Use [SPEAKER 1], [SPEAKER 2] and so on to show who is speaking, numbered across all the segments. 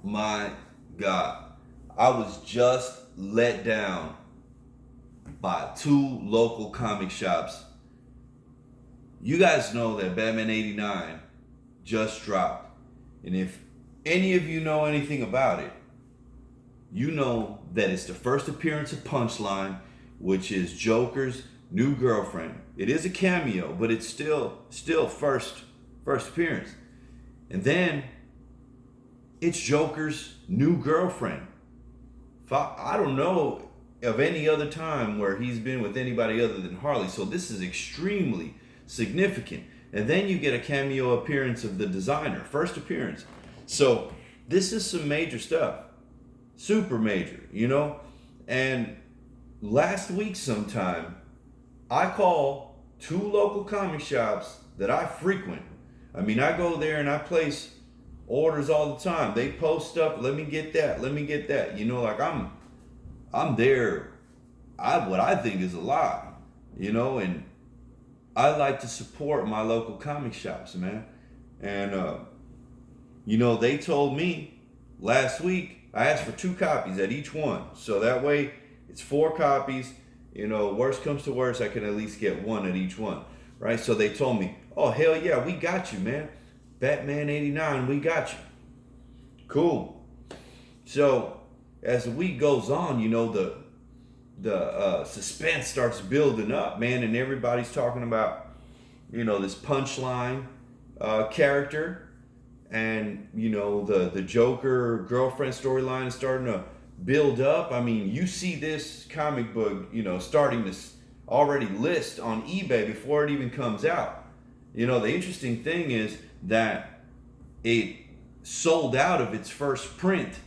[SPEAKER 1] my God. I was just let down by two local comic shops. You guys know that Batman 89 just dropped. And if any of you know anything about it, you know that it's the first appearance of Punchline, which is Joker's new girlfriend. It is a cameo, but it's still first appearance. And then it's Joker's new girlfriend. I don't know of any other time where he's been with anybody other than Harley. So this is extremely significant. And then you get a cameo appearance of the designer, first appearance. So this is some major stuff. Super major, you know? And last week sometime, I call two local comic shops that I frequent. I mean, I go there and I place orders all the time. They post stuff, let me get that, let me get that. You know, like I'm there. What I think is a lot, you know, and I like to support my local comic shops, man. And you know, they told me last week I asked for 2 copies at each one. So that way it's 4 copies. You know, worst comes to worst, I can at least get 1 at each one. Right? So they told me, oh, hell yeah, we got you, man. Batman 89, we got you. Cool. So as the week goes on, you know, the suspense starts building up, man, and everybody's talking about, you know, this Punchline character, and you know the Joker girlfriend storyline is starting to build up. I mean, you see this comic book, you know, starting to already list on eBay before it even comes out. You know, the interesting thing is that it sold out of its first print,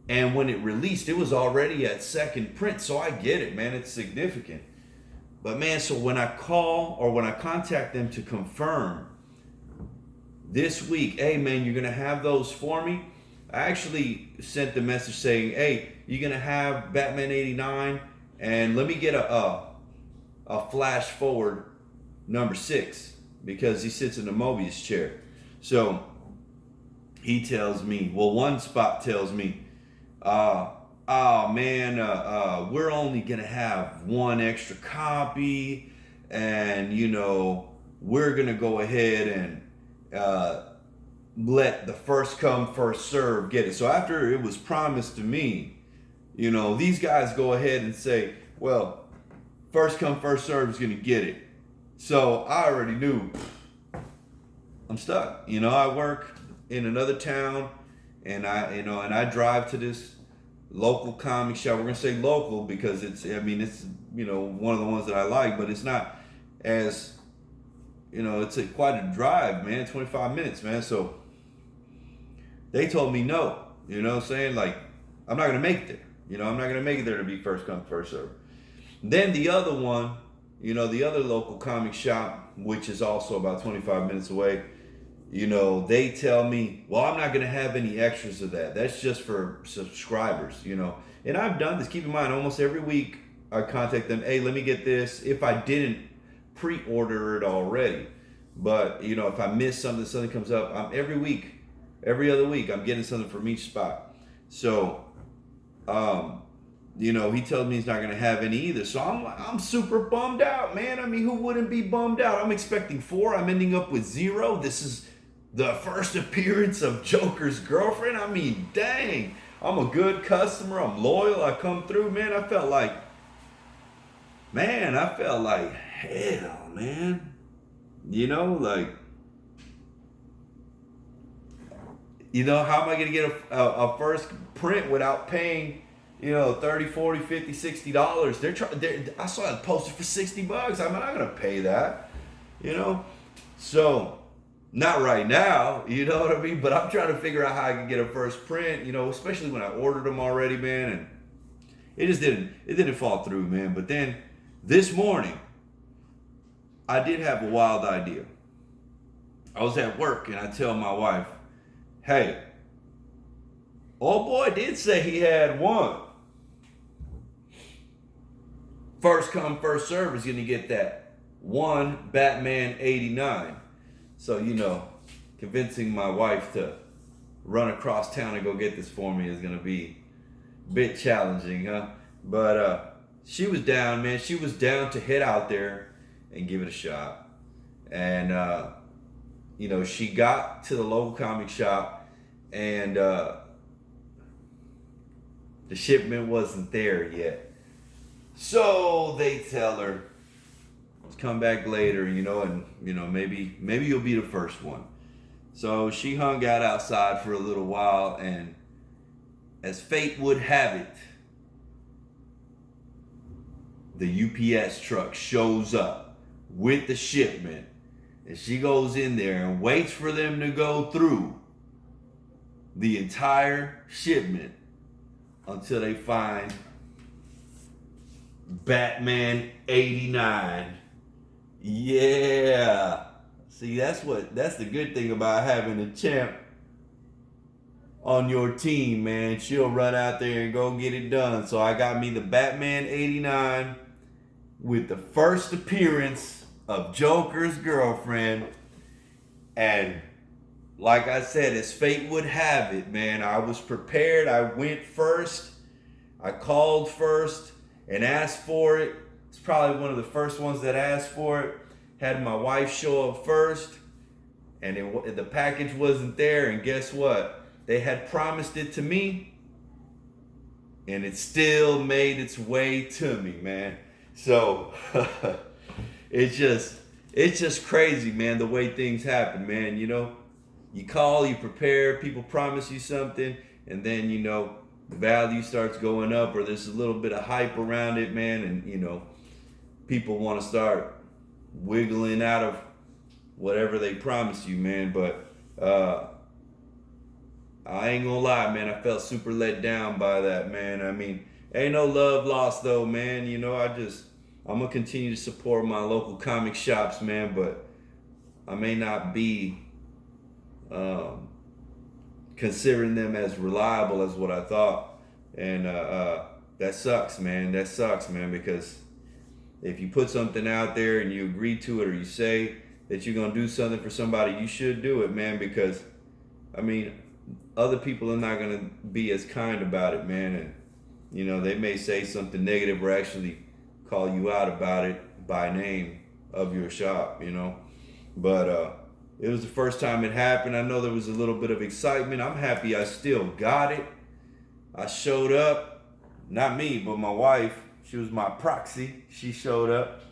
[SPEAKER 1] and when it released, it was already at second print. So I get it, man, it's significant. But man, so when I call or when I contact them to confirm this week, hey man, you're gonna have those for me. I actually sent the message saying, hey, you're gonna have Batman 89, and let me get a flash forward number 6, because he sits in the Mobius chair. So he tells me, well, one spot tells me, oh man, we're only gonna have 1 extra copy, and you know, we're gonna go ahead and let the first come first serve get it. So after it was promised to me, you know, these guys go ahead and say, well, first come first serve is gonna get it. So I already knew I'm stuck. You know, I work in another town, and I drive to this local comic shop. We're gonna say local because it's you know, one of the ones that I like, but it's not as, you know, it's quite a drive, man. 25 minutes, man. So they told me no. You know what I'm saying? Like, I'm not gonna make it there. You know, I'm not gonna make it there to be first come first serve. Then the other one, you know, the other local comic shop, which is also about 25 minutes away, you know, they tell me, well, I'm not going to have any extras of that. That's just for subscribers, you know. And I've done this. Keep in mind, almost every week I contact them, hey, let me get this, if I didn't pre-order it already. But, you know, if I miss something comes up, every other week, I'm getting something from each spot. So, you know, he tells me he's not going to have any either. So I'm super bummed out, man. I mean, who wouldn't be bummed out? I'm expecting 4. I'm ending up with 0. This is the first appearance of Joker's girlfriend. I mean, dang. I'm a good customer. I'm loyal. I come through, man. I felt like hell, man. You know, like, you know, how am I going to get a first print without paying, you know, $30, $40, $50, $60? I saw it posted for $60. I'm not going to pay that, you know? So, not right now, you know what I mean? But I'm trying to figure out how I can get a first print, you know, especially when I ordered them already, man. And it didn't fall through, man. But then this morning, I did have a wild idea. I was at work and I tell my wife, hey, old boy did say he had 1. First come, first serve is going to get that 1 Batman 89. So, you know, convincing my wife to run across town and go get this for me is gonna be a bit challenging, huh? But she was down, man. She was down to head out there and give it a shot. And she got to the local comic shop, and the shipment wasn't there yet. So they tell her, come back later, and maybe you'll be the first one. So she hung out outside for a little while, and as fate would have it, the UPS truck shows up with the shipment, and she goes in there and waits for them to go through the entire shipment until they find Batman 89. Yeah. See, that's the good thing about having a champ on your team, man. She'll run out there and go get it done. So I got me the Batman 89 with the first appearance of Joker's girlfriend. And like I said, as fate would have it, man, I was prepared. I went first. I called first and asked for it. It's probably one of the first ones that asked for it. Had my wife show up first, and the package wasn't there. And guess what? They had promised it to me, and it still made its way to me, man. So it's just crazy, man, the way things happen, man. You call, you prepare, people promise you something, and then the value starts going up, or there's a little bit of hype around it, man, and people want to start wiggling out of whatever they promised you, man. But I ain't gonna lie, man, I felt super let down by that, man. I mean, ain't no love lost though, man. I'm gonna continue to support my local comic shops, man, but I may not be considering them as reliable as what I thought. And that sucks, man. That sucks, man, because if you put something out there and you agree to it, or you say that you're going to do something for somebody, you should do it, man, because, I mean, other people are not going to be as kind about it, man. And, they may say something negative or actually call you out about it by name of your shop, But it was the first time it happened. I know there was a little bit of excitement. I'm happy I still got it. I showed up. Not me, but my wife. She was my proxy. She showed up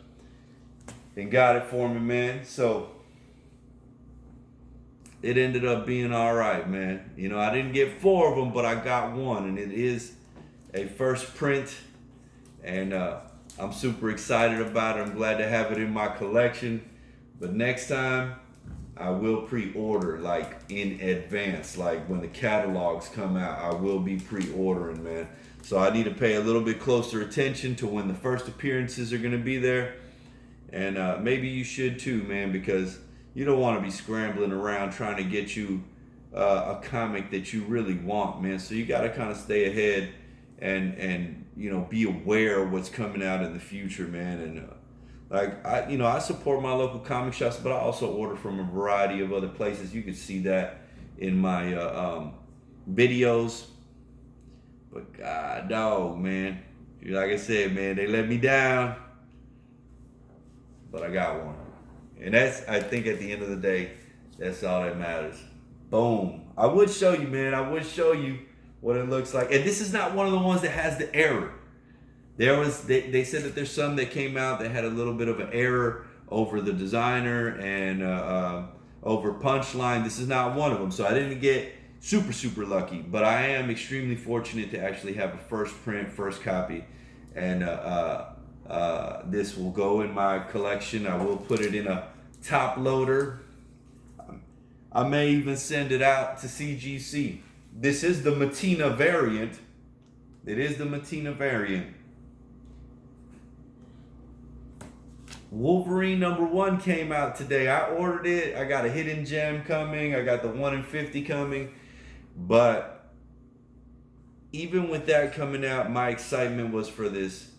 [SPEAKER 1] and got it for me, man. So it ended up being all right, man. I didn't get 4 of them, but I got one, and it is a first print, and I'm super excited about it. I'm glad to have it in my collection. But next time, I will pre-order, like, in advance. Like, when the catalogs come out, I will be pre-ordering, man. So I need to pay a little bit closer attention to when the first appearances are going to be there. And maybe you should too, man, because you don't want to be scrambling around trying to get you a comic that you really want, man. So you got to kind of stay ahead and be aware of what's coming out in the future, man. And I support my local comic shops, but I also order from a variety of other places. You can see that in my videos. But God, dog, man. Like I said, man, they let me down. But I got one. And I think at the end of the day, that's all that matters. Boom. I would show you, man. I would show you what it looks like. And this is not one of the ones that has the error. They said that there's some that came out that had a little bit of an error over the designer and over Punchline. This is not one of them. So I didn't get super lucky, but I am extremely fortunate to actually have a first print, first copy, and this will go in my collection. I will put it in a top loader. I may even send it out to CGC. This is the Matina variant. It is the Matina variant. Wolverine #1 came out today. I ordered it. I got a hidden gem coming. I got the 1 in 50 coming. But even with that coming out, my excitement was for this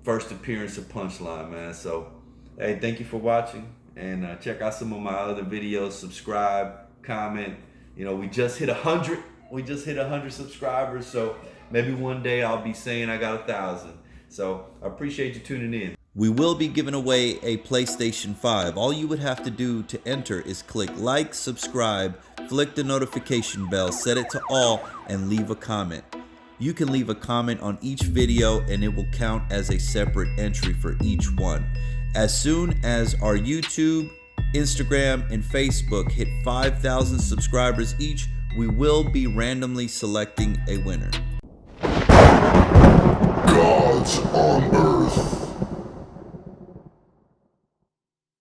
[SPEAKER 1] first appearance of Punchline, man. So, hey, thank you for watching. And check out some of my other videos. Subscribe, comment, You know, we just hit 100. We just hit 100 subscribers. So maybe one day I'll be saying I got 1,000. So I appreciate you tuning in. We will be giving away a PlayStation 5. All you would have to do to enter is click like, subscribe, flick the notification bell, set it to all, and leave a comment. You can leave a comment on each video and it will count as a separate entry for each one. As soon as our YouTube, Instagram, and Facebook hit 5,000 subscribers each, we will be randomly selecting a winner.
[SPEAKER 2] Gods on Earth.